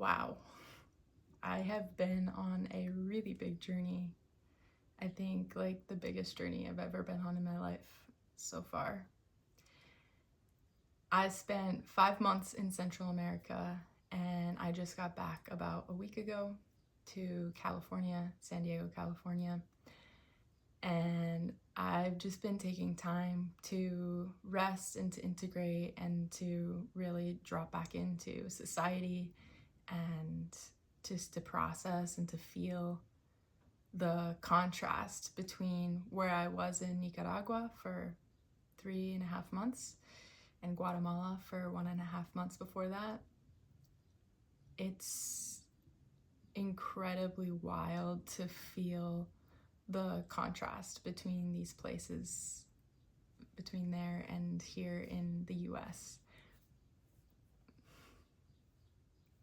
Wow, I have been on a really big journey. I think like the biggest journey I've ever been on in my life so far. I spent 5 months in Central America and I just got back about a week ago to California, San Diego, California. And I've just been taking time to rest and to integrate and to really drop back into society and just to process and to feel the contrast between where I was in Nicaragua for 3.5 months and Guatemala for 1.5 months before that. It's incredibly wild to feel the contrast between these places, between there and here in the US.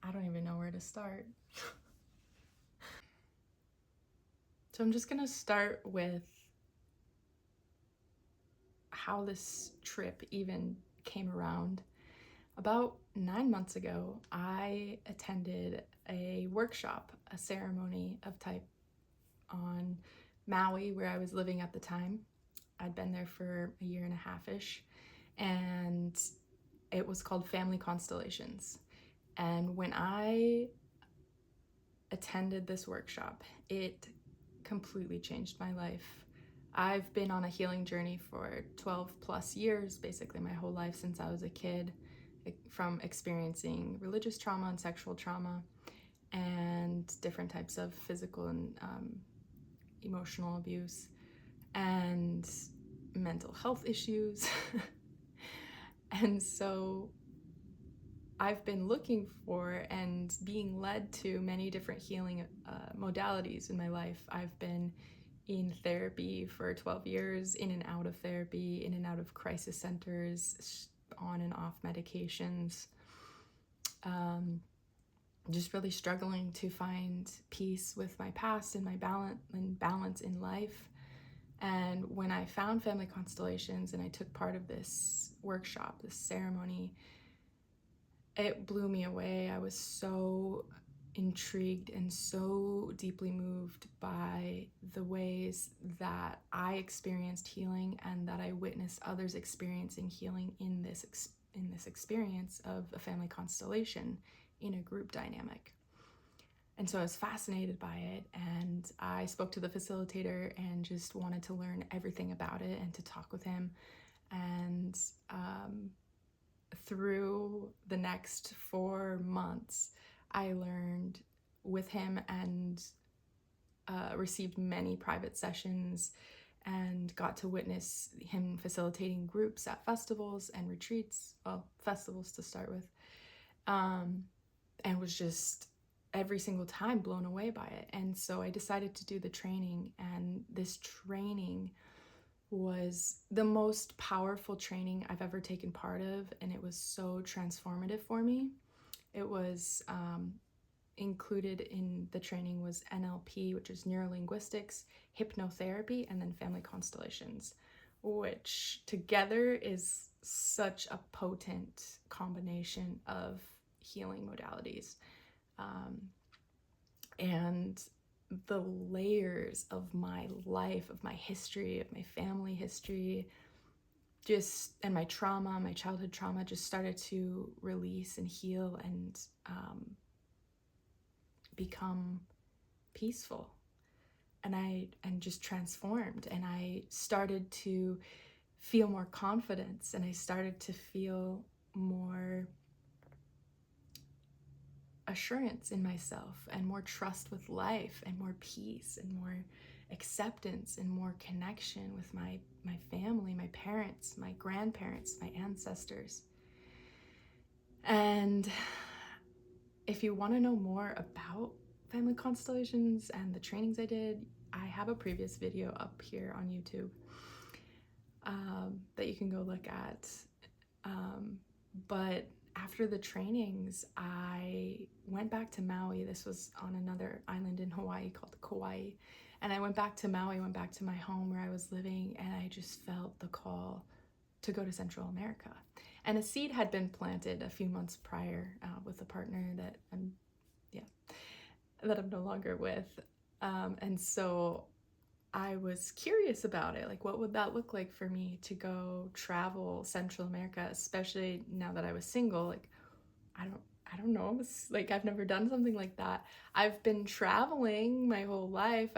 I don't even know where to start. So I'm just gonna start with how this trip even came around. About 9 months ago, I attended a workshop, a ceremony of type on Maui, where I was living at the time. I'd been there for a year and a half-ish, and it was called Family Constellations. And when I attended this workshop, it completely changed my life. I've been on a healing journey for 12 plus years, basically my whole life since I was a kid, from experiencing religious trauma and sexual trauma and different types of physical and emotional abuse and mental health issues. And so I've been looking for and being led to many different healing modalities in my life. I've been in therapy for 12 years, in and out of therapy, in and out of crisis centers, on and off medications, just really struggling to find peace with my past and my balance in life. And when I found Family Constellations and I took part of this workshop, this ceremony, it blew me away. I was so intrigued and so deeply moved by the ways that I experienced healing and that I witnessed others experiencing healing in this experience of a family constellation in a group dynamic. And so I was fascinated by it, and I spoke to the facilitator and just wanted to learn everything about it and to talk with him. And through the next 4 months, I learned with him and received many private sessions and got to witness him facilitating groups at festivals and retreats, well, festivals to start with, and was just every single time blown away by it. And so I decided to do the training, and this training was the most powerful training I've ever taken part of, and it was so transformative for me. It was included in the training was NLP, which is neurolinguistics, hypnotherapy, and then family constellations, which together is such a potent combination of healing modalities. And the layers of my life, of my history, of my family history, and my trauma, my childhood trauma, just started to release and heal and become peaceful. And just transformed. And I started to feel more confidence, and I started to feel more assurance in myself and more trust with life and more peace and more acceptance and more connection with my family, my parents, my grandparents, my ancestors. And if you want to know more about family constellations and the trainings I did, I have a previous video up here on YouTube that you can go look at. But after the trainings, I went back to Maui. This was on another island in Hawaii called Kauai. And I went back to Maui, went back to my home where I was living, and I just felt the call to go to Central America. And a seed had been planted a few months prior with a partner that I'm that I'm no longer with. And so I was curious about it. Like, what would that look like for me to go travel Central America, especially now that I was single? Like, I don't I don't know. It's like I've never done something like that. I've been traveling my whole life.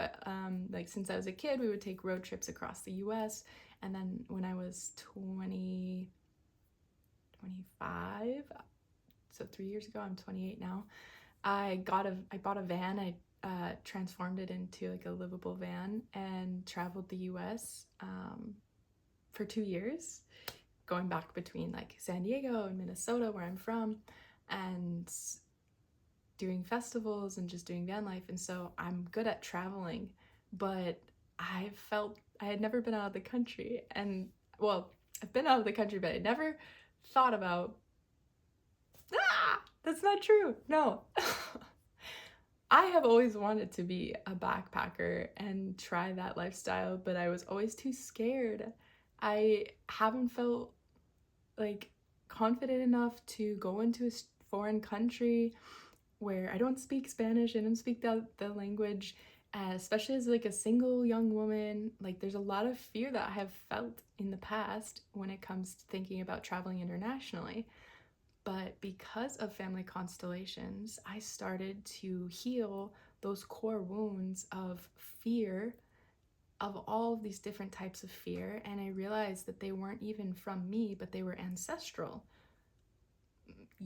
Like since I was a kid, we would take road trips across the US. And then when I was 25, so 3 years ago, I'm 28 now. I bought a van. I transformed it into like a livable van and traveled the US for 2 years, going back between like San Diego and Minnesota, where I'm from, and doing festivals and just doing van life. And so I'm good at traveling, but I felt I had never been out of the country. And well, I've been out of the country, but I never thought about, that's not true. No. I have always wanted to be a backpacker and try that lifestyle, but I was always too scared. I haven't felt like confident enough to go into a foreign country where I don't speak Spanish, I don't speak the language, especially as like a single young woman. Like there's a lot of fear that I have felt in the past when it comes to thinking about traveling internationally. But because of Family Constellations, I started to heal those core wounds of fear, of all of these different types of fear. And I realized that they weren't even from me, but they were ancestral.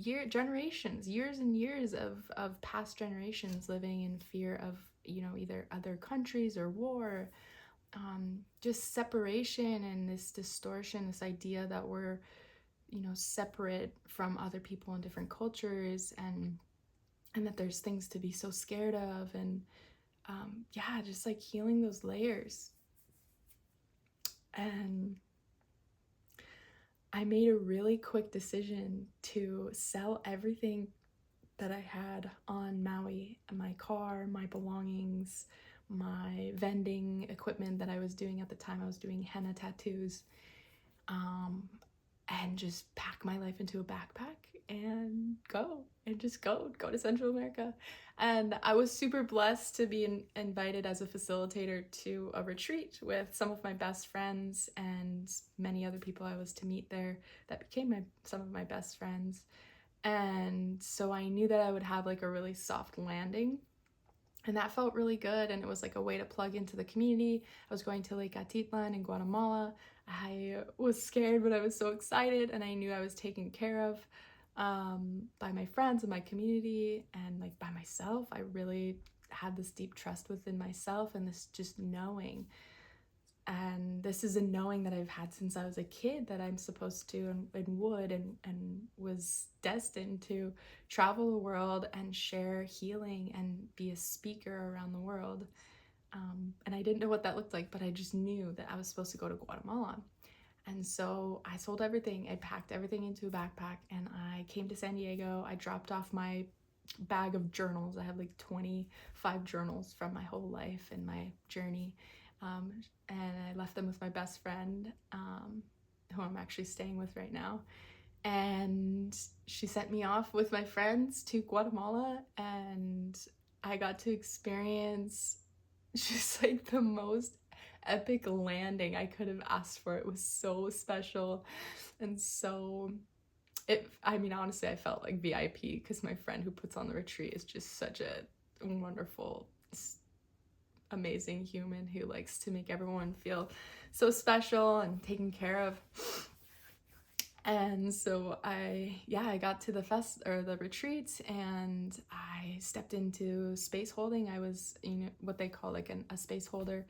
Generations, years and years of past generations living in fear of, either other countries or war, just separation and this distortion, this idea that we're separate from other people in different cultures, and that there's things to be so scared of, and yeah, just like healing those layers. And I made a really quick decision to sell everything that I had on Maui, my car, my belongings, my vending equipment that I was doing at the time. I was doing henna tattoos, and just pack my life into a backpack and go to Central America. And I was super blessed to be invited as a facilitator to a retreat with some of my best friends and many other people I was to meet there that became some of my best friends. And so I knew that I would have like a really soft landing, and that felt really good. And it was like a way to plug into the community. I was going to Lake Atitlan in Guatemala. I was scared, but I was so excited, and I knew I was taken care of by my friends and my community, and like by myself. I really had this deep trust within myself, and this just knowing. And this is a knowing that I've had since I was a kid, that I'm supposed to and would and was destined to travel the world and share healing and be a speaker around the world. And I didn't know what that looked like, but I just knew that I was supposed to go to Guatemala. And so I sold everything. I packed everything into a backpack, and I came to San Diego. I dropped off my bag of journals. I have like 25 journals from my whole life and my journey. And I left them with my best friend, who I'm actually staying with right now. And she sent me off with my friends to Guatemala, and I got to experience just like the most epic landing I could have asked for. It was so special. And so honestly, I felt like VIP, because my friend who puts on the retreat is just such a wonderful, amazing human who likes to make everyone feel so special and taken care of. And so I got to the retreat, and I stepped into space holding. I was, what they call like a space holder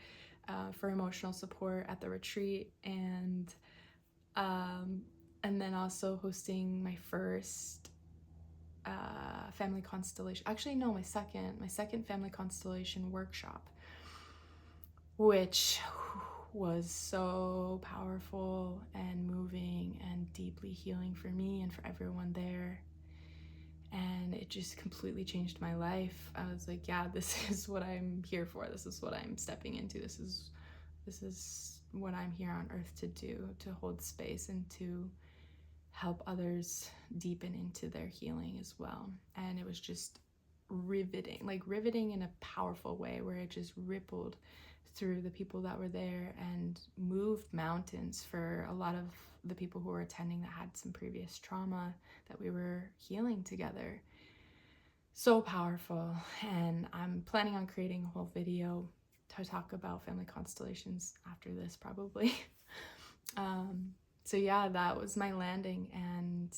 for emotional support at the retreat, and then also hosting my first family constellation. Actually, no, my second family constellation workshop, which was so powerful and moving and deeply healing for me and for everyone there. And it just completely changed my life. I was like, yeah, this is what I'm here for. This is what I'm stepping into. This is what I'm here on earth to do, to hold space and to help others deepen into their healing as well. And it was just riveting in a powerful way, where it just rippled through the people that were there and moved mountains for a lot of the people who were attending that had some previous trauma that we were healing together. So powerful. And I'm planning on creating a whole video to talk about family constellations after this, probably. So yeah, that was my landing. And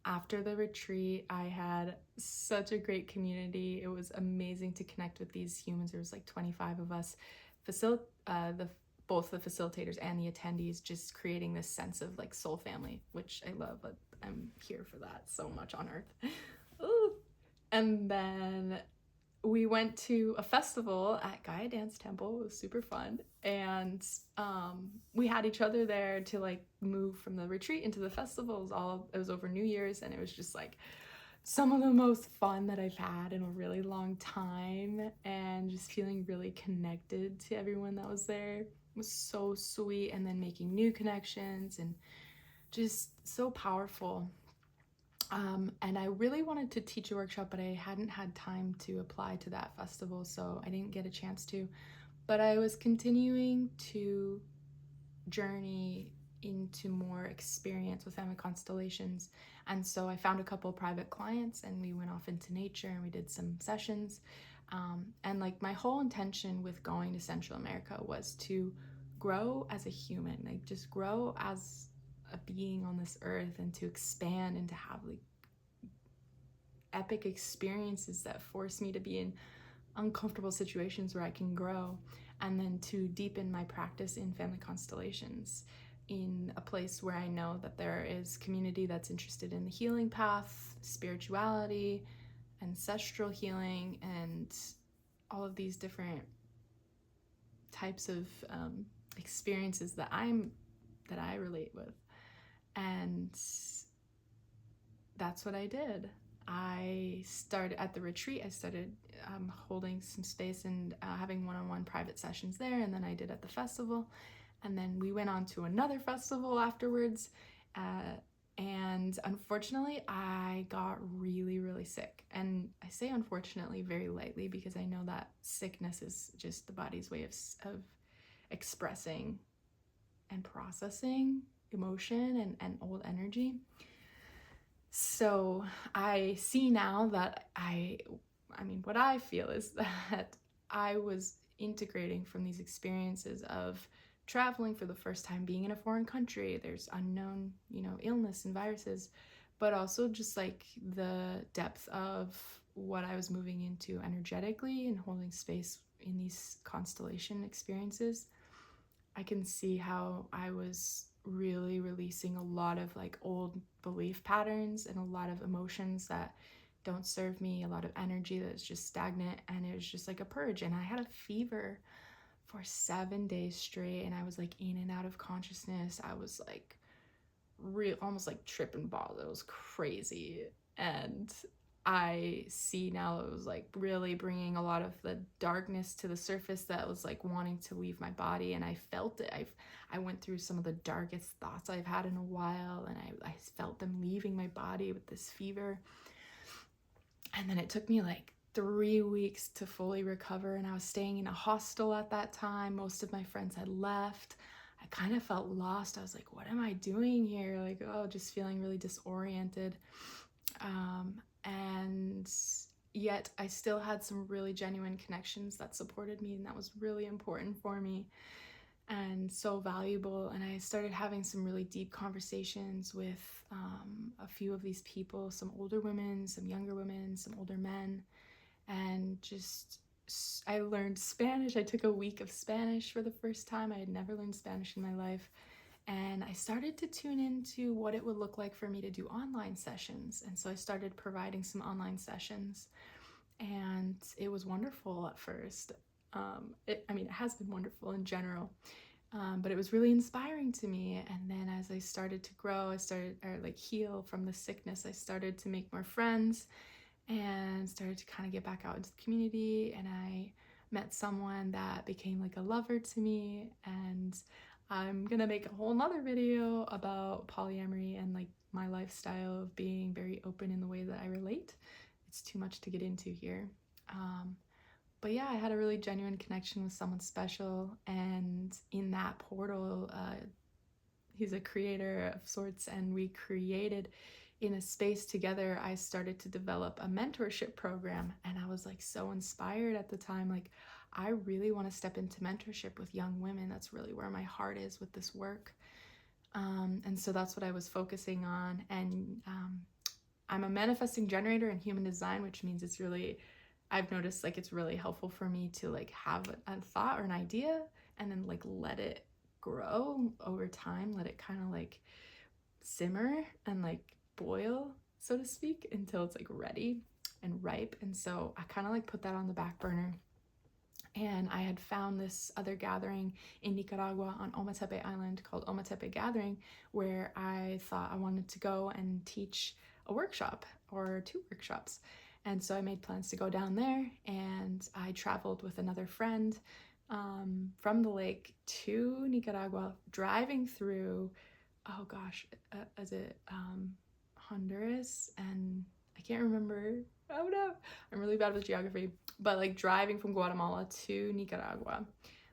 after the retreat, I had such a great community. It was amazing to connect with these humans. There was like 25 of us, both the facilitators and the attendees, just creating this sense of like soul family, which I love. I'm here for that so much on earth. Ooh. And then we went to a festival at Gaia Dance Temple. It was super fun. And we had each other there to like move from the retreat into the festival. It was over New Year's, and it was just like some of the most fun that I've had in a really long time, and just feeling really connected to everyone that was there. It was so sweet. And then making new connections, and just so powerful. And I really wanted to teach a workshop, but I hadn't had time to apply to that festival, so I didn't get a chance to. But I was continuing to journey into more experience with family constellations. And so I found a couple private clients, and we went off into nature and we did some sessions. And like my whole intention with going to Central America was to grow as a human, like just grow as a being on this earth, and to expand and to have like epic experiences that force me to be in uncomfortable situations where I can grow, and then to deepen my practice in family constellations in a place where I know that there is community that's interested in the healing path, spirituality, ancestral healing, and all of these different types of experiences that I relate with. And that's what I did. I started at the retreat. I started holding some space and having one-on-one private sessions there, and then I did at the festival, and then we went on to another festival afterwards, and unfortunately I got really, really sick. And I say unfortunately very lightly, because I know that sickness is just the body's way of expressing and processing emotion and old energy. So I see now that what I feel is that I was integrating from these experiences of traveling for the first time, being in a foreign country. There's unknown, illness and viruses, but also just like the depth of what I was moving into energetically and holding space in these constellation experiences. I can see how I was really releasing a lot of like old belief patterns and a lot of emotions that don't serve me, a lot of energy that's just stagnant, and it was just like a purge. And I had a fever for 7 days straight, and I was like in and out of consciousness. I was like almost like tripping balls. It was crazy. And I see now it was like really bringing a lot of the darkness to the surface that was like wanting to leave my body, and I felt it. I went through some of the darkest thoughts I've had in a while, and I felt them leaving my body with this fever. And then it took me like 3 weeks to fully recover, and I was staying in a hostel at that time. Most of my friends had left. I kind of felt lost. I was like, what am I doing here? Like, just feeling really disoriented. And yet I still had some really genuine connections that supported me, and that was really important for me and so valuable. And I started having some really deep conversations with a few of these people, some older women, some younger women, some older men, and just I learned Spanish. I took a week of Spanish for the first time. I had never learned Spanish in my life. And I started to tune into what it would look like for me to do online sessions. And so I started providing some online sessions, and it was wonderful at first. It has been wonderful in general, but it was really inspiring to me. And then as I started to grow, heal from the sickness, I started to make more friends and started to kind of get back out into the community. And I met someone that became like a lover to me, and I'm gonna make a whole nother video about polyamory and like my lifestyle of being very open in the way that I relate. it's too much to get into here. But yeah, I had a really genuine connection with someone special, and in that portal, he's a creator of sorts, and we created in a space together. I started to develop a mentorship program, and I was like so inspired at the time. Like, I really want to step into mentorship with young women. That's really where my heart is with this work. And so that's what I was focusing on. And I'm a manifesting generator in human design, which means it's really, I've noticed like it's really helpful for me to like have a thought or an idea and then like let it grow over time, let it kind of like simmer and like boil, so to speak, until it's like ready and ripe. And so I kind of like put that on the back burner. And I had found this other gathering in Nicaragua on Ometepe Island called Ometepe Gathering, where I thought I wanted to go and teach a workshop or 2 workshops. And so I made plans to go down there, and I traveled with another friend from the lake to Nicaragua, driving through, oh gosh, is it Honduras? And I can't remember. Oh no, I'm really bad with geography. But like driving from Guatemala to Nicaragua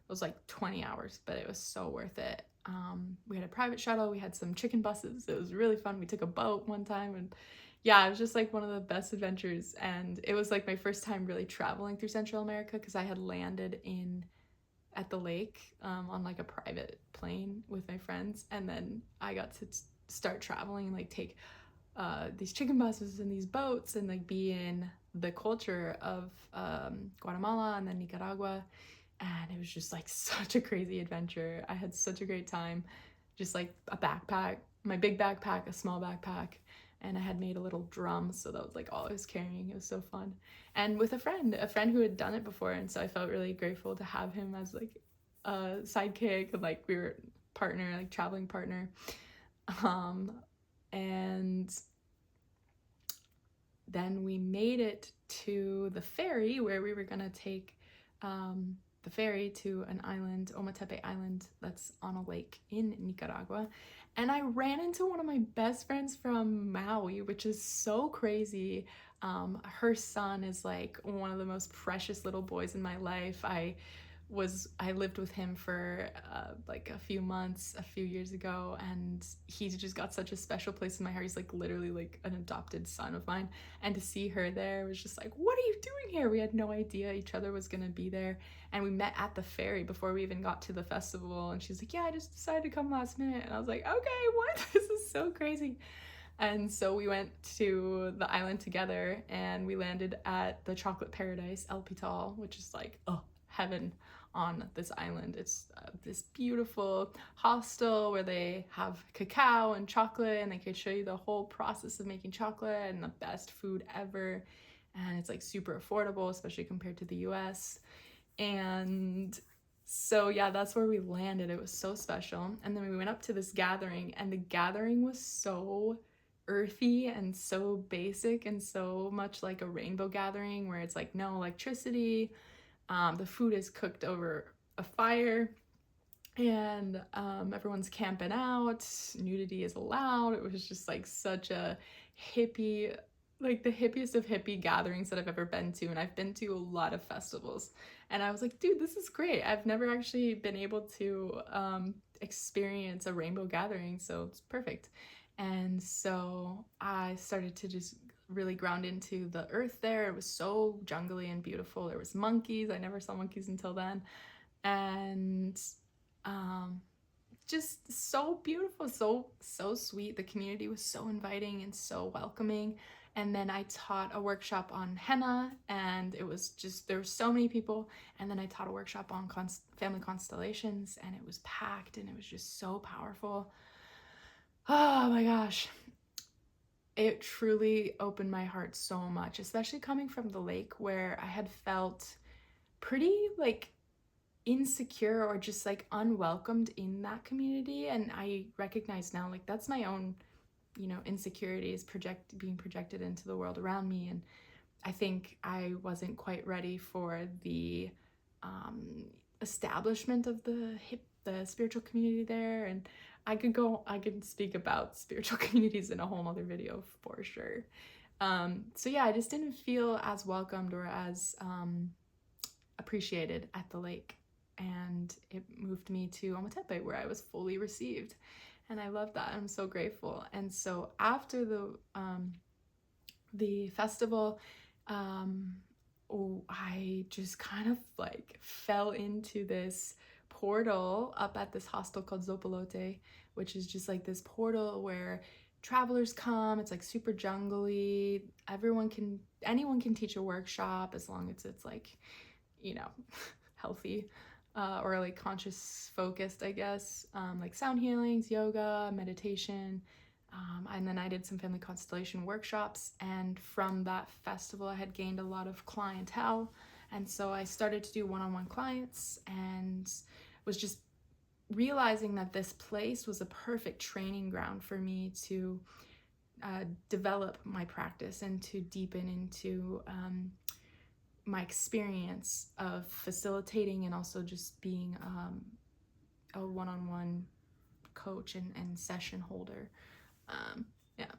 was like 20 hours, but it was so worth it. We had a private shuttle, we had some chicken buses. It was really fun. We took a boat one time, and yeah, it was just like one of the best adventures. And it was like my first time really traveling through Central America, because I had landed at the lake on like a private plane with my friends, and then I got to start traveling and like take these chicken buses and these boats and like be in the culture of Guatemala and then Nicaragua. And it was just like such a crazy adventure. I had such a great time. Just like a backpack, my big backpack, a small backpack, and I had made a little drum, so that was like all I was carrying. It was so fun. And with a friend who had done it before, and so I felt really grateful to have him as like a sidekick, and like we were partner, like traveling partner. And then we made it to the ferry, where we were gonna take the ferry to an island, Ometepe Island, that's on a lake in Nicaragua. And I ran into one of my best friends from Maui, which is so crazy. Her son is like one of the most precious little boys in my life. I lived with him for like a few months a few years ago, and he's just got such a special place in my heart. He's like literally like an adopted son of mine, and to see her there was just like, what are you doing here? We had no idea each other was gonna be there, and we met at the ferry before we even got to the festival. And she's like, yeah, I just decided to come last minute. And I was like, okay, what? This is so crazy. And so we went to the island together, and we landed at the chocolate paradise El Pital, which is like, oh, heaven on this island. It's this beautiful hostel where they have cacao and chocolate, and they can show you the whole process of making chocolate, and the best food ever. And it's like super affordable, especially compared to the US. And so yeah, that's where we landed. It was so special. And then we went up to this gathering, and the gathering was so earthy and so basic, and so much like a rainbow gathering, where it's like no electricity. The food is cooked over a fire, and everyone's camping out. Nudity is allowed. It was just like such a hippie, like the hippiest of hippie gatherings that I've ever been to. And I've been to a lot of festivals, and I was like, dude, this is great. I've never actually been able to experience a rainbow gathering, so it's perfect. And so I started to just really ground into the earth there. It was so jungly and beautiful. There was monkeys. I never saw monkeys until then. And just so beautiful, so sweet. The community was so inviting and so welcoming. And then I taught a workshop on henna, and it was just, there were so many people. And then I taught a workshop on family constellations, and it was packed, and it was just so powerful. Oh my gosh. It truly opened my heart so much, especially coming from the lake, where I had felt pretty like insecure or just like unwelcomed in that community. And I recognize now, like, that's my own, insecurities being projected into the world around me. And I think I wasn't quite ready for the establishment of the spiritual community there. And I could speak about spiritual communities in a whole other video for sure. So yeah, I just didn't feel as welcomed or as appreciated at the lake. And it moved me to Ometepe, where I was fully received. And I love that. I'm so grateful. And so after the festival, I just kind of like fell into this portal up at this hostel called Zopalote, which is just like this portal where travelers come. It's like super jungly. Anyone can teach a workshop as long as it's like, you know, healthy, or like conscious focused, I guess. Like sound healings, yoga, meditation. And then I did some family constellation workshops, and from that festival I had gained a lot of clientele, and so I started to do one-on-one clients and was just realizing that this place was a perfect training ground for me to develop my practice and to deepen into my experience of facilitating and also just being a one-on-one coach and session holder. Yeah,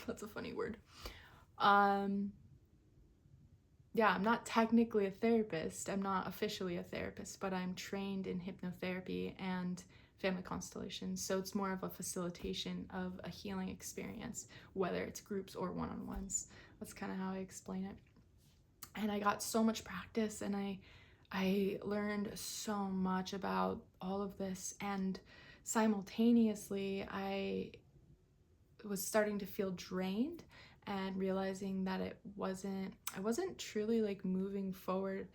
that's a funny word. Yeah, I'm not technically a therapist. I'm not officially a therapist, but I'm trained in hypnotherapy and family constellations. So it's more of a facilitation of a healing experience, whether it's groups or one-on-ones. That's kind of how I explain it. And I got so much practice, and I learned so much about all of this, and simultaneously I was starting to feel drained and realizing that I wasn't truly like moving forward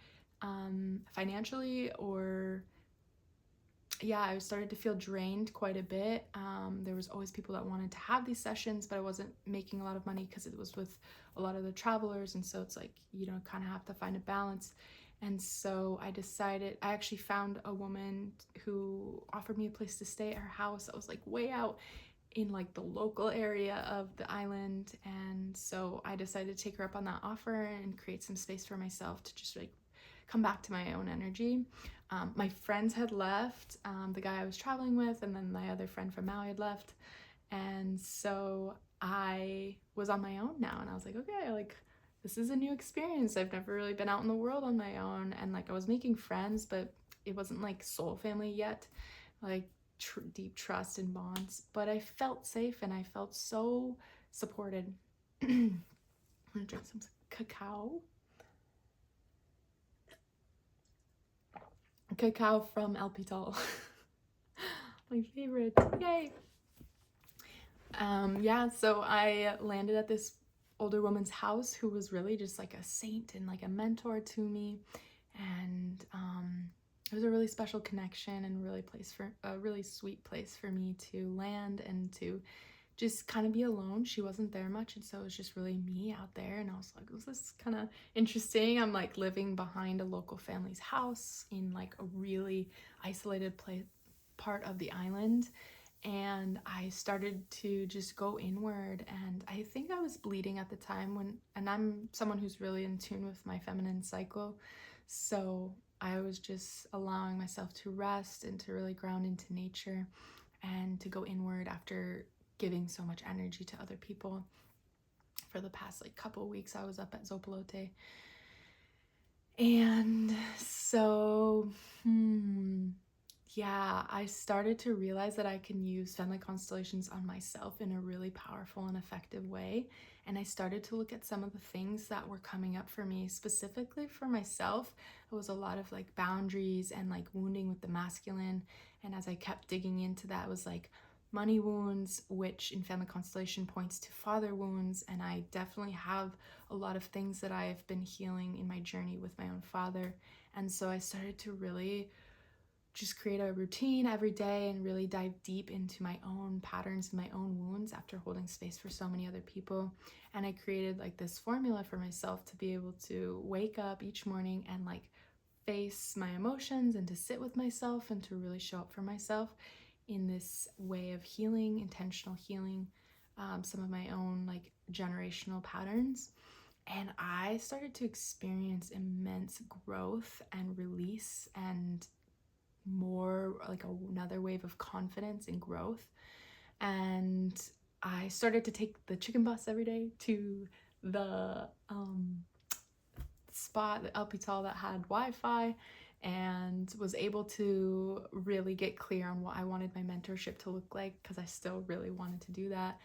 financially, or yeah, I started to feel drained quite a bit. There was always people that wanted to have these sessions, but I wasn't making a lot of money because it was with a lot of the travelers, and so it's like, you know, kind of have to find a balance. And so I actually found a woman who offered me a place to stay at her house that was like way out in like the local area of the island. And so I decided to take her up on that offer and create some space for myself to just like come back to my own energy. My friends had left, the guy I was traveling with, and then my other friend from Maui had left. And so I was on my own now, and I was like, okay, like this is a new experience. I've never really been out in the world on my own, and like I was making friends, but it wasn't like soul family yet, like deep trust and bonds. But I felt safe and I felt so supported. I'm gonna drink some cacao from El Pital. My favorite. Yay. Yeah, so I landed at this older woman's house who was really just like a saint and like a mentor to me. And it was a really special connection and a really sweet place for me to land and to just kind of be alone. She wasn't there much, and so it was just really me out there. And I was like, this is kind of interesting. I'm like living behind a local family's house in like a really isolated part of the island. And I started to just go inward, and I think I was bleeding at the time and I'm someone who's really in tune with my feminine cycle. So I was just allowing myself to rest and to really ground into nature and to go inward after giving so much energy to other people. For the past like couple weeks I was up at Zopalote. And so yeah, I started to realize that I can use family constellations on myself in a really powerful and effective way. And I started to look at some of the things that were coming up for me, specifically for myself. It was a lot of like boundaries and like wounding with the masculine. And as I kept digging into that, it was like money wounds, which in family constellation points to father wounds. And I definitely have a lot of things that I've been healing in my journey with my own father. And so I started to really just create a routine every day and really dive deep into my own patterns and my own wounds after holding space for so many other people. And I created like this formula for myself to be able to wake up each morning and like face my emotions and to sit with myself and to really show up for myself in this way of healing, intentional healing, some of my own like generational patterns. And I started to experience immense growth and release and more like another wave of confidence and growth. And I started to take the chicken bus every day to the spot, the L'Hôpital, that had Wi-Fi, and was able to really get clear on what I wanted my mentorship to look like, because I still really wanted to do that.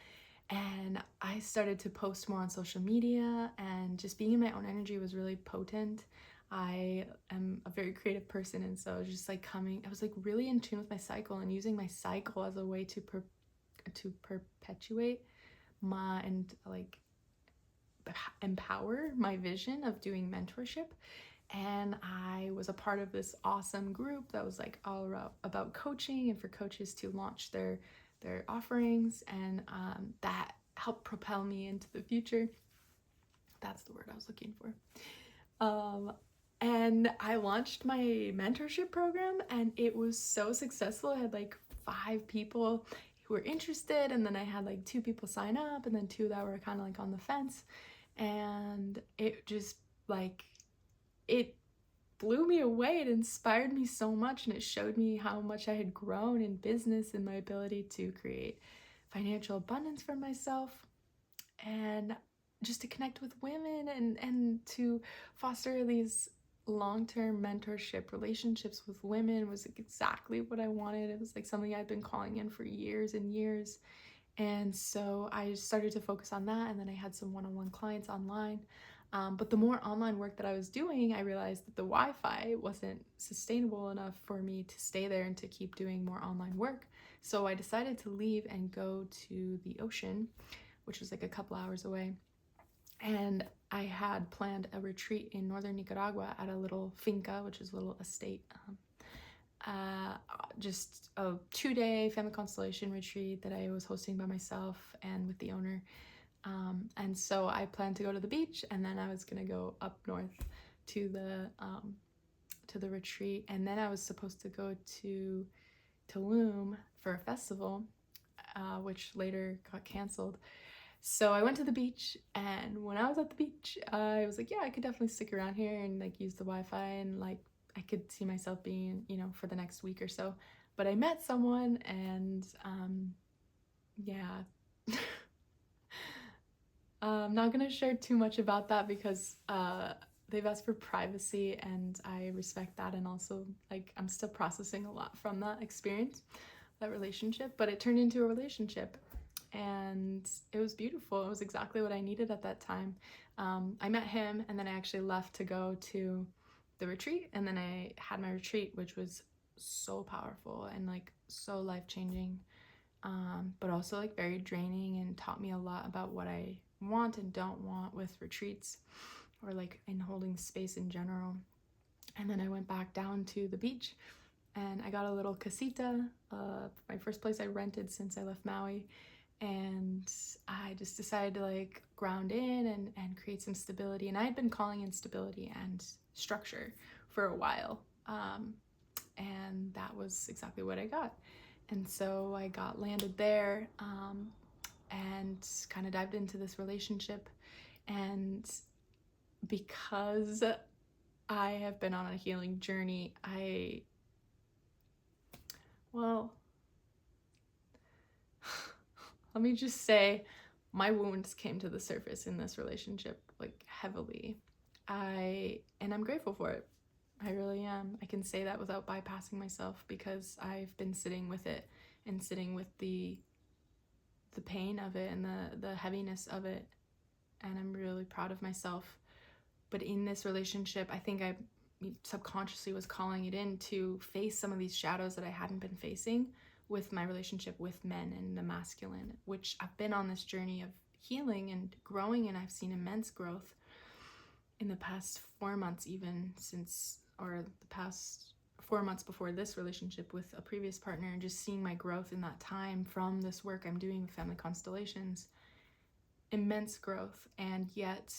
And I started to post more on social media, and just being in my own energy was really potent. I am a very creative person, and so just like I was like really in tune with my cycle and using my cycle as a way to perpetuate my and like empower my vision of doing mentorship. And I was a part of this awesome group that was like all about coaching and for coaches to launch their offerings, and that helped propel me into the future. That's the word I was looking for. And I launched my mentorship program, and it was so successful. I had like 5 people who were interested, and then I had like 2 people sign up, and then 2 that were kind of like on the fence. And it just like, it blew me away. It inspired me so much, and it showed me how much I had grown in business and my ability to create financial abundance for myself, and just to connect with women, and to foster these long-term mentorship relationships with women was exactly what I wanted. It was like something I'd been calling in for years and years. And so I started to focus on that, and then I had some one-on-one clients online. But the more online work that I was doing, I realized that the Wi-Fi wasn't sustainable enough for me to stay there and to keep doing more online work. So I decided to leave and go to the ocean, which was like a couple hours away. And I had planned a retreat in northern Nicaragua at a little finca, which is a little estate. Just a 2-day family constellation retreat that I was hosting by myself and with the owner. And so I planned to go to the beach, and then I was gonna go up north to the retreat, and then I was supposed to go to Tulum for a festival, which later got canceled. So I went to the beach, and when I was at the beach, I was like, yeah, I could definitely stick around here and like use the Wi-Fi, and like I could see myself being, for the next week or so. But I met someone, and yeah. I'm not gonna share too much about that because they've asked for privacy, and I respect that. And also, like, I'm still processing a lot from that experience, that relationship. But it turned into a relationship, and it was beautiful. It was exactly what I needed at that time. I met him, and then I actually left to go to the retreat, and then I had my retreat, which was so powerful and like so life-changing, but also like very draining, and taught me a lot about what I want and don't want with retreats, or like in holding space in general. And then I went back down to the beach, and I got a little casita, my first place I rented since I left Maui. And I just decided to like ground in and create some stability. And I had been calling in stability and structure for a while. And that was exactly what I got. And so I got landed there, and kind of dived into this relationship. And because I have been on a healing journey, well, let me just say, my wounds came to the surface in this relationship, like heavily. And I'm grateful for it. I really am. I can say that without bypassing myself, because I've been sitting with it, and sitting with the pain of it, and the heaviness of it. And I'm really proud of myself. But in this relationship, I think I subconsciously was calling it in to face some of these shadows that I hadn't been facing with my relationship with men and the masculine, which I've been on this journey of healing and growing, and I've seen immense growth in the past 4 months, even since, or the past 4 months before this relationship with a previous partner, and just seeing my growth in that time from this work I'm doing with Family Constellations. Immense growth. And yet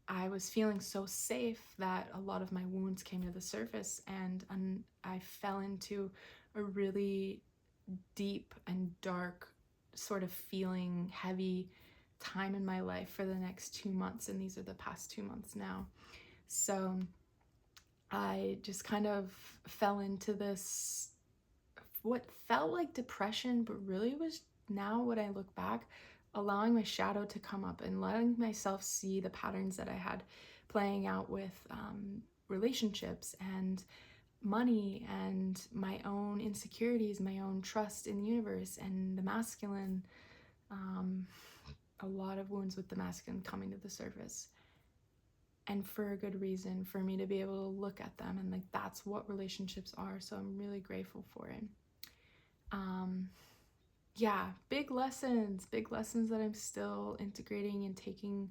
I was feeling so safe that a lot of my wounds came to the surface, and I fell into a really deep and dark, sort of feeling heavy time in my life for the next 2 months, and these are the past 2 months now. So I just kind of fell into this, what felt like depression, but really was, now when I look back, allowing my shadow to come up and letting myself see the patterns that I had playing out with relationships and money and my own insecurities, my own trust in the universe and the masculine. Um, a lot of wounds with the masculine coming to the surface. And for a good reason, for me to be able to look at them and like that's what relationships are. So I'm really grateful for it. Yeah, big lessons that I'm still integrating and taking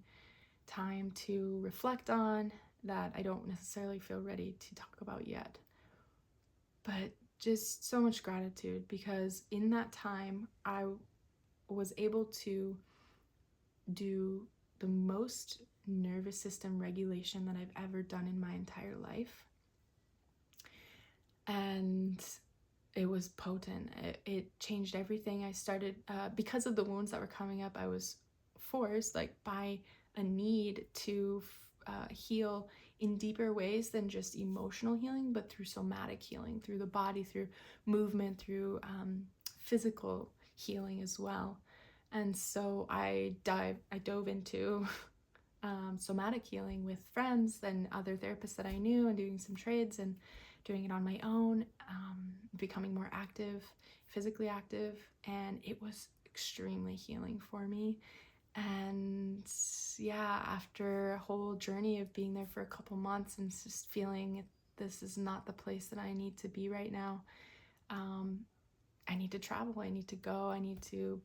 time to reflect on that I don't necessarily feel ready to talk about yet. But just so much gratitude because in that time I was able to do the most nervous system regulation that I've ever done in my entire life. And it was potent. It changed everything. I started, because of the wounds that were coming up, I was forced, like by a need to heal in deeper ways than just emotional healing, but through somatic healing, through the body, through movement, through physical healing as well. And so I dove into somatic healing with friends and other therapists that I knew, and doing some trades and doing it on my own, becoming more active, physically active, and it was extremely healing for me. And yeah, after a whole journey of being there for a couple months and just feeling this is not the place that I need to be right now, I need to travel, I need to go, I need to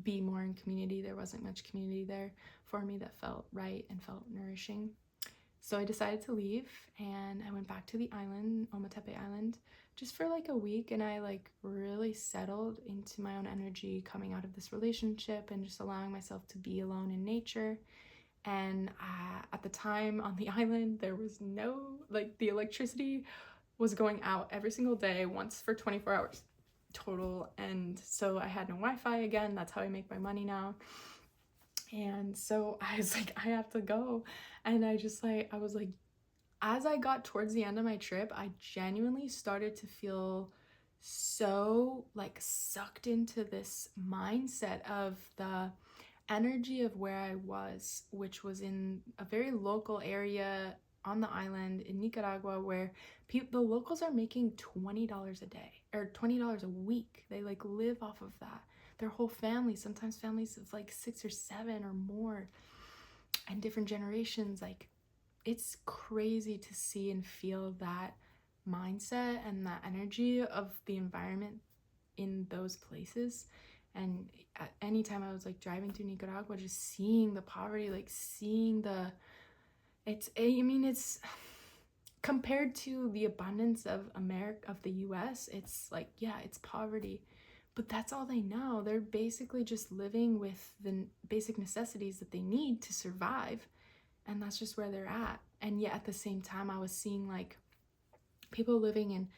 be more in community. There wasn't much community there for me that felt right and felt nourishing. So I decided to leave and I went back to the island, Ometepe Island, just for like a week, and I like really settled into my own energy coming out of this relationship and just allowing myself to be alone in nature. And at the time on the island, there was no, like, the electricity was going out every single day, once for 24 hours total. And so I had no Wi-Fi again. That's how I make my money now. And so I was like, I have to go. And I was like, as I got towards the end of my trip, I genuinely started to feel so like sucked into this mindset of the energy of where I was, which was in a very local area on the island in Nicaragua, where the locals are making $20 a day or $20 a week. They like live off of that. Their whole family, sometimes families of like 6 or 7 or more, and different generations. Like, it's crazy to see and feel that mindset and that energy of the environment in those places. And at any time I was like driving through Nicaragua, just seeing the poverty, like seeing it's compared to the abundance of America, of the US, it's like, yeah, it's poverty, but that's all they know. They're basically just living with the basic necessities that they need to survive, and that's just where they're at. And yet at the same time, I was seeing like people living in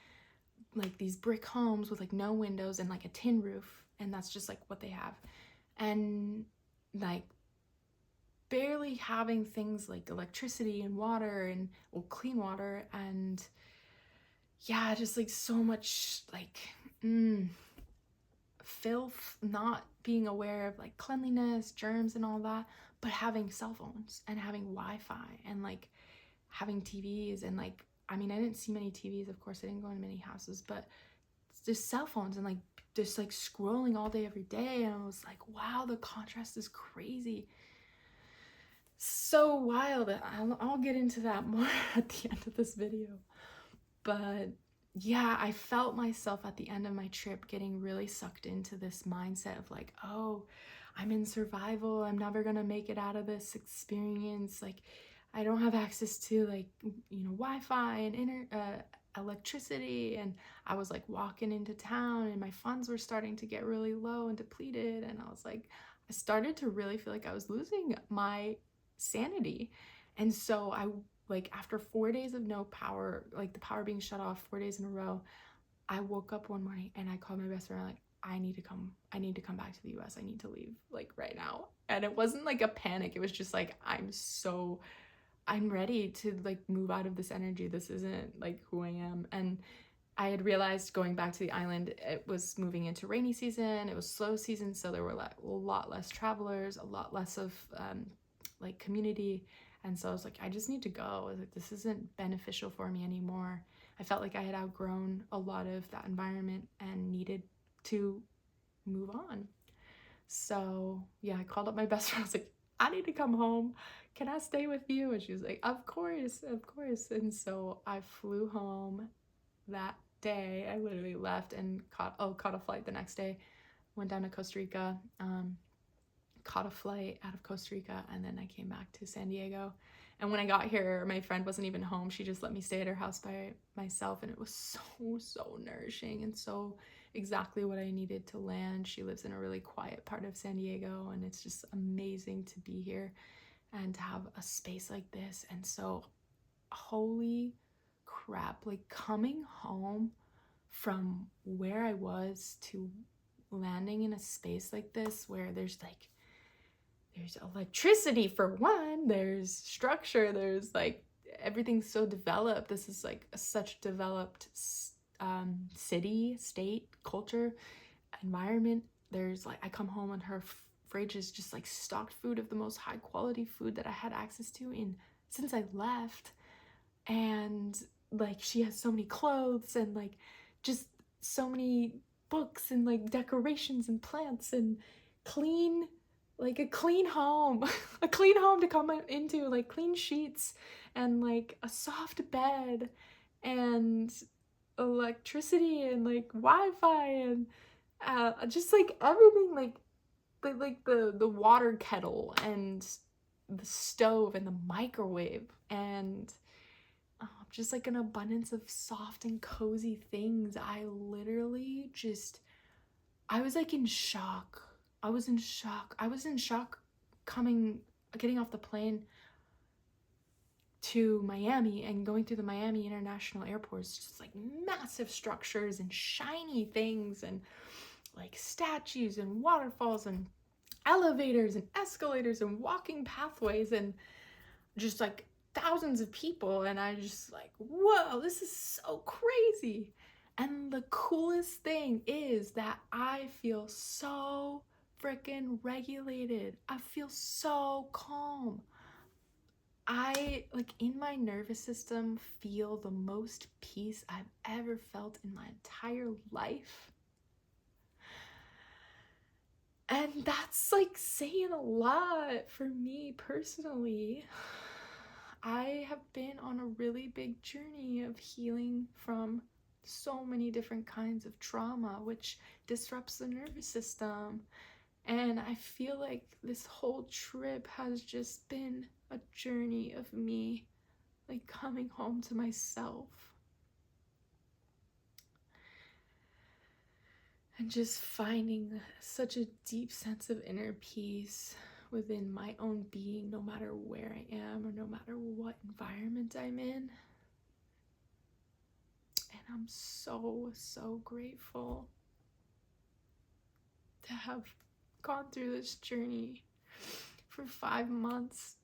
like these brick homes with like no windows and like a tin roof, and that's just like what they have. And like barely having things like electricity and water and, well, clean water. And yeah, just like so much like filth, not being aware of like cleanliness, germs and all that, but having cell phones and having Wi-Fi and like having TVs. And like, I mean, I didn't see many TVs, of course, I didn't go in many houses, but just cell phones and like just like scrolling all day every day. And I was like, wow, the contrast is crazy. So wild. I'll get into that more at the end of this video. But yeah, I felt myself at the end of my trip getting really sucked into this mindset of like, oh, I'm in survival, I'm never gonna make it out of this experience. Like, I don't have access to like, you know, Wi-Fi and electricity. And I was like walking into town and my funds were starting to get really low and depleted. And I was like, I started to really feel like I was losing my sanity. And so I, like, after 4 days of no power, like the power being shut off 4 days in a row, I woke up one morning and I called my best friend, like, I need to come back to the US. I need to leave like right now. And it wasn't like a panic. It was just like, I'm ready to like move out of this energy. This isn't like who I am. And I had realized going back to the island, it was moving into rainy season, it was slow season, so there were a lot less travelers, a lot less of like community. And so I was like, I just need to go. I was like, this isn't beneficial for me anymore. I felt like I had outgrown a lot of that environment and needed to move on. So yeah, I called up my best friend. I was like, I need to come home. Can I stay with you? And she was like, of course, of course. And so I flew home that day. I literally left and caught a flight the next day. Went down to Costa Rica, caught a flight out of Costa Rica, and then I came back to San Diego. And when I got here, my friend wasn't even home. She just let me stay at her house by myself, and it was so nourishing and so exactly what I needed to land. She lives in a really quiet part of San Diego, and it's just amazing to be here and to have a space like this. And so, holy crap, like coming home from where I was to landing in a space like this where there's electricity for one, there's structure, there's like everything's so developed. This is like such developed city, state, culture, environment. There's like, I come home and her fridge is just like stocked food of the most high quality food that I had access to since I left. And like she has so many clothes and like just so many books and like decorations and plants and a clean home a clean home to come into, like clean sheets and like a soft bed and electricity and like Wi-Fi and just like everything, like the water kettle and the stove and the microwave and just like an abundance of soft and cozy things. I was like in shock. I was in shock getting off the plane to Miami and going through the Miami International Airports, just like massive structures and shiny things and like statues and waterfalls and elevators and escalators and walking pathways and just like thousands of people. And I just like, whoa, this is so crazy. And the coolest thing is that I feel so freaking regulated. I feel so calm. I, like, in my nervous system, feel the most peace I've ever felt in my entire life. And that's like saying a lot for me personally. I have been on a really big journey of healing from so many different kinds of trauma, which disrupts the nervous system. And I feel like this whole trip has just been a journey of me, like, coming home to myself. And just finding such a deep sense of inner peace within my own being, no matter where I am or no matter what environment I'm in. And I'm so grateful to have gone through this journey for 5 months.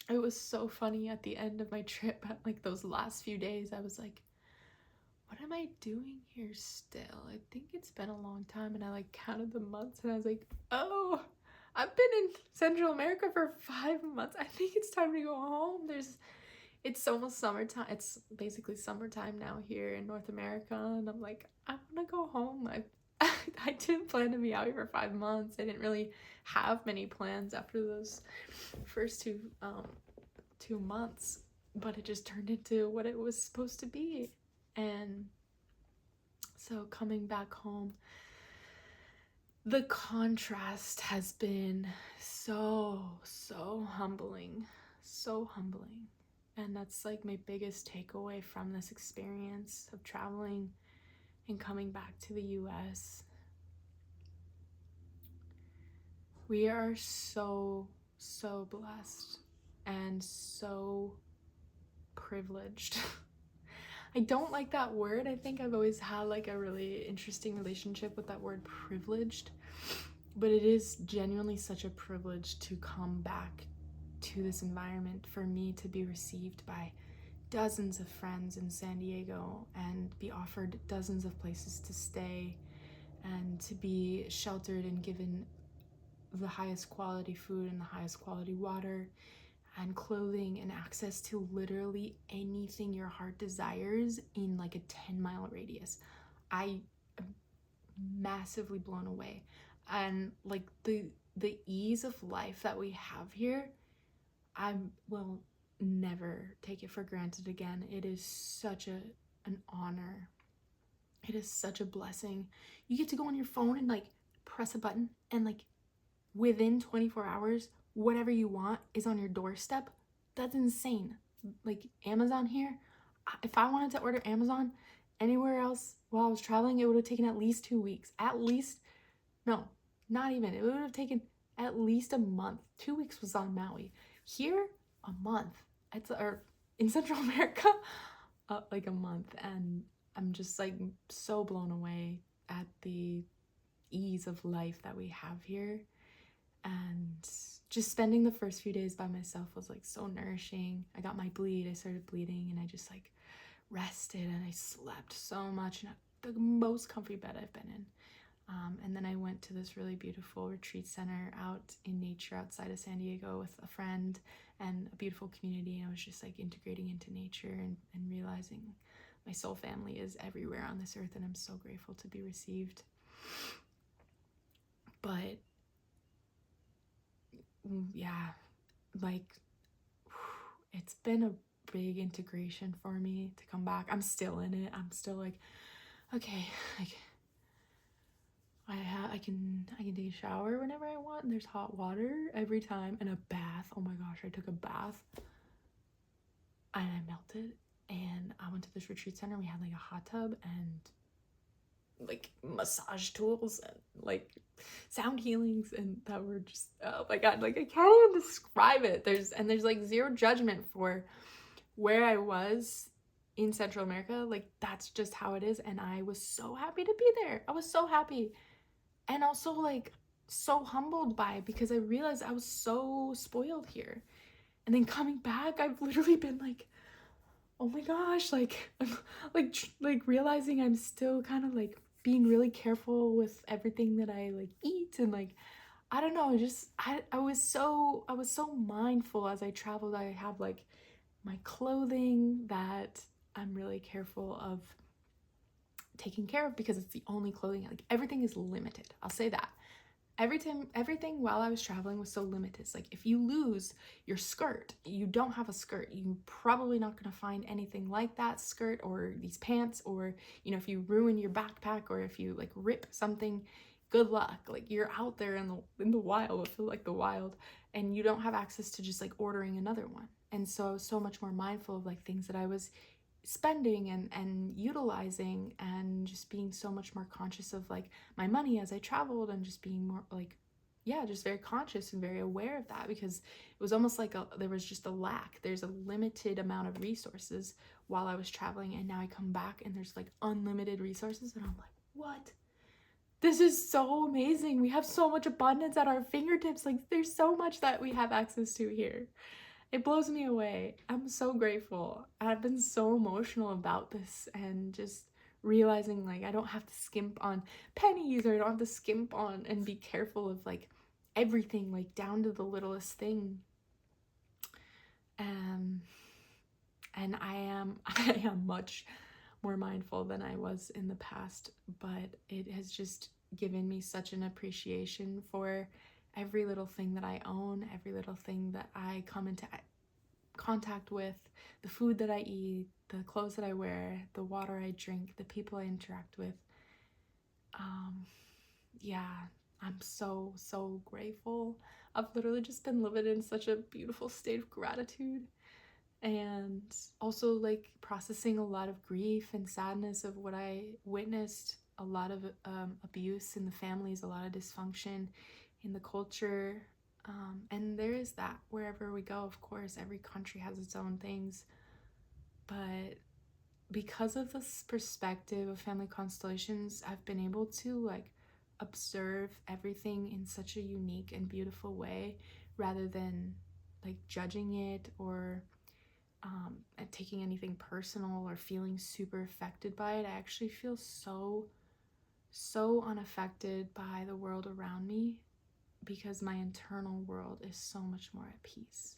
It was so funny at the end of my trip, at like those last few days, I was like, what am I doing here still? I think it's been a long time. And I like counted the months and I was like, oh, I've been in Central America for 5 months. I think it's time to go home. It's almost summertime. It's basically summertime now here in North America. And I'm like, I want to go home. I didn't plan to be out here for 5 months. I didn't really have many plans after those first 2 months, but it just turned into what it was supposed to be. And so coming back home, the contrast has been so humbling, And that's like my biggest takeaway from this experience of traveling and coming back to the US. We are so blessed and so privileged. I don't like that word. I think I've always had like a really interesting relationship with that word privileged, but it is genuinely such a privilege to come back to this environment, for me to be received by dozens of friends in San Diego and be offered dozens of places to stay and to be sheltered and given the highest quality food and the highest quality water and clothing and access to literally anything your heart desires in like a 10-mile radius. I am massively blown away. And like the ease of life that we have here, I will never take it for granted again. It is such an honor. It is such a blessing. You get to go on your phone and like press a button and like within 24 hours, whatever you want is on your doorstep. That's insane. Like Amazon here, if I wanted to order Amazon anywhere else while I was traveling, it would have taken at least 2 weeks. At least, no, not even. It would have taken at least a month. 2 weeks was on Maui. Here, a month. Or in Central America, like a month. And I'm just like so blown away at the ease of life that we have here. And just spending the first few days by myself was like so nourishing. I got my bleed, I started bleeding, and I just like rested and I slept so much. And the most comfy bed I've been in. And then I went to this really beautiful retreat center out in nature outside of San Diego with a friend and a beautiful community. And I was just like integrating into nature and realizing my soul family is everywhere on this earth, and I'm so grateful to be received. But yeah, like it's been a big integration for me to come back. I'm still in it. I'm still like, okay, like I can take a shower whenever I want, and there's hot water every time, and a bath. Oh my gosh, I took a bath and I melted. And I went to this retreat center. We had like a hot tub and like massage tools and like sound healings, and that were just, oh my god, like I can't even describe it. There's like zero judgment for where I was in Central America. Like that's just how it is, and I was so happy to be there. I was so happy, and also like so humbled by it because I realized I was so spoiled here. And then coming back, I've literally been like, oh my gosh, like like realizing I'm still kind of like being really careful with everything that I like eat, and like I don't know, just I was so mindful as I traveled. I have like my clothing that I'm really careful of taking care of because it's the only clothing, like everything is limited. I'll say that. Everything while I was traveling was so limited. It's like if you lose your skirt, you don't have a skirt, you're probably not going to find anything like that skirt or these pants, or you know, if you ruin your backpack or if you like rip something, good luck. Like you're out there in the wild, I feel like the wild, and you don't have access to just like ordering another one. And so I was so much more mindful of like things that I was spending and utilizing, and just being so much more conscious of like my money as I traveled, and just being more like, yeah, just very conscious and very aware of that, because it was almost like there was just a lack. There's a limited amount of resources while I was traveling, and now I come back and there's like unlimited resources, and I'm like, what? This is so amazing. We have so much abundance at our fingertips. Like there's so much that we have access to here. It blows me away. I'm so grateful. I've been so emotional about this, and just realizing like I don't have to skimp on pennies, or I don't have to skimp on and be careful of like everything, like down to the littlest thing. And I am much more mindful than I was in the past, but it has just given me such an appreciation for every little thing that I own, every little thing that I come into contact with, the food that I eat, the clothes that I wear, the water I drink, the people I interact with. Yeah, I'm so grateful. I've literally just been living in such a beautiful state of gratitude, and also like processing a lot of grief and sadness of what I witnessed. A lot of abuse in the families, a lot of dysfunction in the culture, and there is that wherever we go. Of course, every country has its own things, but because of this perspective of family constellations, I've been able to like observe everything in such a unique and beautiful way, rather than like judging it or at taking anything personal or feeling super affected by it. I actually feel so unaffected by the world around me because my internal world is so much more at peace.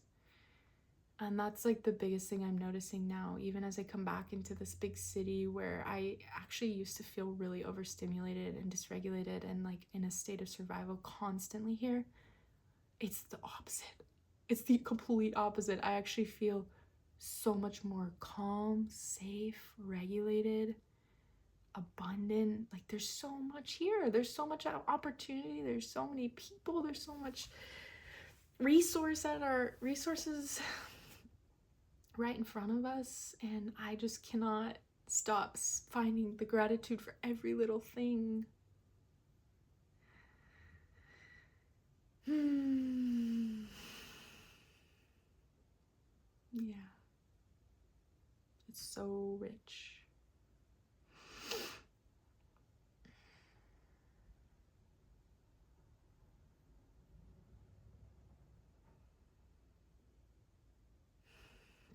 And that's like the biggest thing I'm noticing now, even as I come back into this big city where I actually used to feel really overstimulated and dysregulated and like in a state of survival constantly here. It's the opposite. It's the complete opposite. I actually feel so much more calm, safe, regulated, abundant. Like there's so much here. There's so much opportunity. There's so many people. There's so much resources right in front of us, and I just cannot stop finding the gratitude for every little thing. Yeah, it's so rich.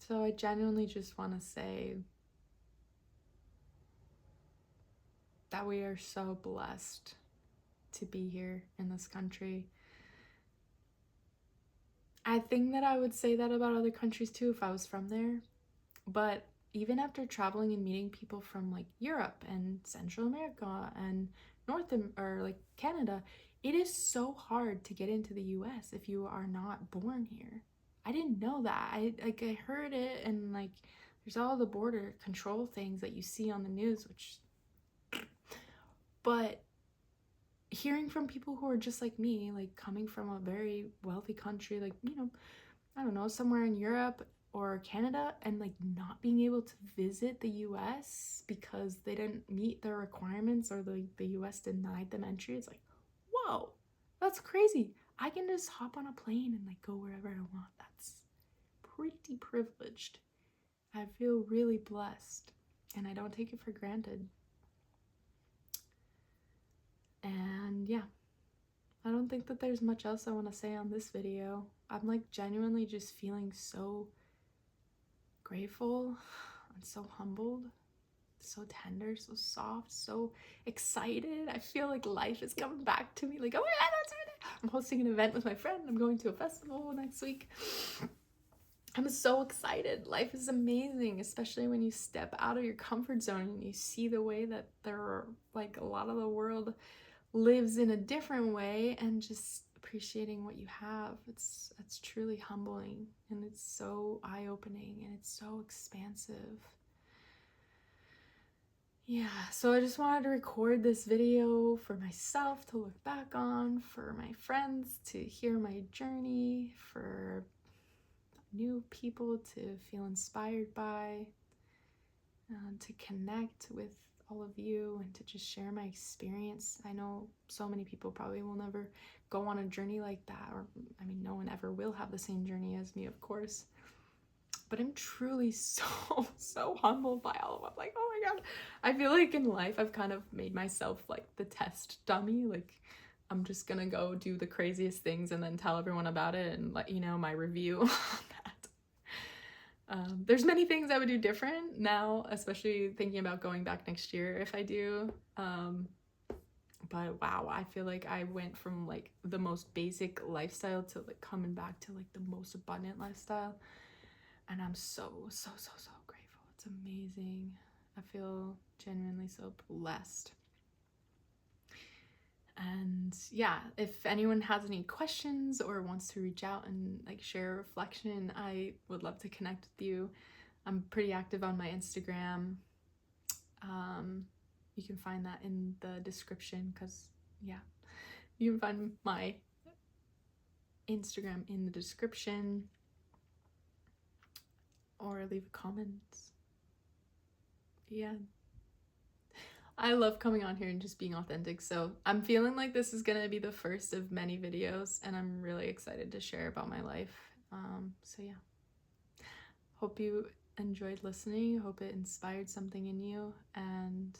So I genuinely just want to say that we are so blessed to be here in this country. I think that I would say that about other countries too if I was from there. But even after traveling and meeting people from like Europe and Central America and or like Canada, it is so hard to get into the US if you are not born here. I didn't know that. I heard it, and like there's all the border control things that you see on the news, which, but hearing from people who are just like me, like coming from a very wealthy country, like, you know, I don't know, somewhere in Europe or Canada, and like not being able to visit the US because they didn't meet their requirements or the US denied them entry. It's like, whoa, that's crazy. I can just hop on a plane and like go wherever I want. That's pretty privileged. I feel really blessed, and I don't take it for granted. And yeah, I don't think that there's much else I want to say on this video. I'm like genuinely just feeling so grateful and so humbled, so tender, so soft, so excited. I feel like life is coming back to me. Like, oh my God, that's it. I'm hosting an event with my friend. I'm going to a festival next week. I'm so excited. Life is amazing, especially when you step out of your comfort zone and you see the way that there are like a lot of the world lives in a different way, and just appreciating what you have. It's truly humbling, and it's so eye-opening, and it's so expansive. Yeah, so I just wanted to record this video for myself to look back on, for my friends to hear my journey, for new people to feel inspired by, to connect with all of you, and to just share my experience. I know so many people probably will never go on a journey like that, or I mean, no one ever will have the same journey as me, of course. But I'm truly so humbled by all of them. Like, oh my God. I feel like in life I've kind of made myself like the test dummy. Like, I'm just gonna go do the craziest things and then tell everyone about it and let you know my review on that. There's many things I would do different now, especially thinking about going back next year if I do. But wow, I feel like I went from like the most basic lifestyle to like coming back to like the most abundant lifestyle. And I'm so grateful. It's amazing. I feel genuinely so blessed. And yeah, if anyone has any questions or wants to reach out and like share a reflection, I would love to connect with you. I'm pretty active on my Instagram. You can find that in the description, because yeah, you can find my Instagram in the description, or leave a comment. Yeah, I love coming on here and just being authentic. So I'm feeling like this is gonna be the first of many videos, and I'm really excited to share about my life. So yeah, hope you enjoyed listening. Hope it inspired something in you, and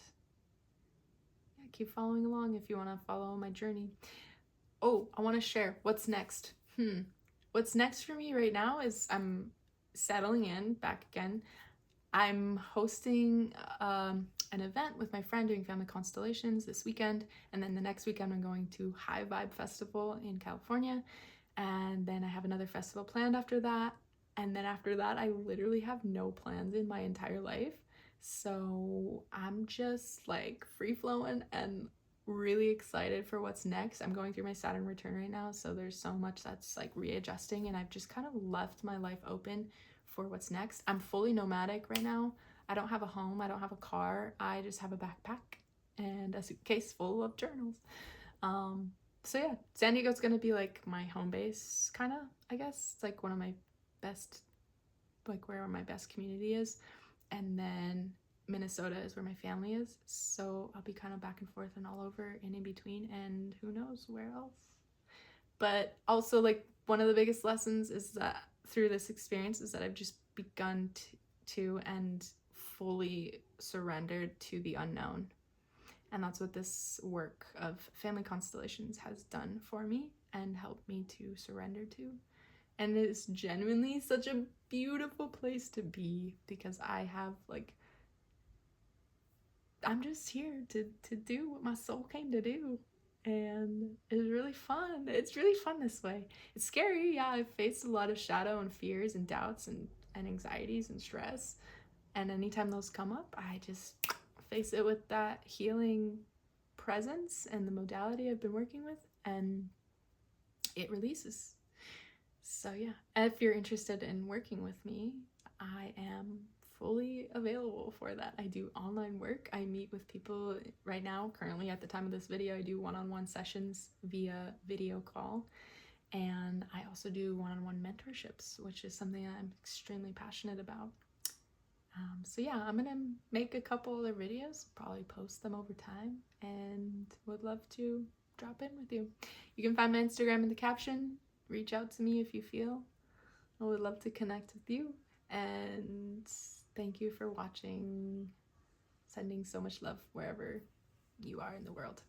yeah, keep following along if you want to follow my journey. Oh, I want to share what's next. What's next for me right now is I'm settling in back again. I'm hosting an event with my friend doing Family Constellations this weekend, and then the next weekend I'm going to High Vibe Festival in California, and then I have another festival planned after that, and then after that I literally have no plans in my entire life. So I'm just like free flowing and really excited for what's next. I'm going through my Saturn return right now, so there's so much that's like readjusting, and I've just kind of left my life open for what's next. I'm fully nomadic right now. I don't have a home, I don't have a car, I just have a backpack and a suitcase full of journals. So yeah, San Diego's gonna be like my home base, kind of, I guess. It's like one of my best, like where my best community is. And then Minnesota is where my family is. So I'll be kind of back and forth and all over and in between, and who knows where else. But also, like, one of the biggest lessons is that through this experience is that I've just begun to and fully surrendered to the unknown. And that's what this work of Family Constellations has done for me and helped me to surrender to. And it is genuinely such a beautiful place to be, because I have like, I'm just here to do what my soul came to do. And it's really fun. It's really fun this way. It's scary. Yeah, I've faced a lot of shadow and fears and doubts and anxieties and stress. And anytime those come up, I just face it with that healing presence and the modality I've been working with, and it releases. So yeah, if you're interested in working with me, I am fully available for that. I do online work. I meet with people right now. Currently, at the time of this video, I do one-on-one sessions via video call. And I also do one-on-one mentorships, which is something I'm extremely passionate about. So yeah, I'm gonna make a couple other videos, probably post them over time, and would love to drop in with you. You can find my Instagram in the caption. Reach out to me if you feel. I would love to connect with you. And thank you for watching. Sending so much love wherever you are in the world.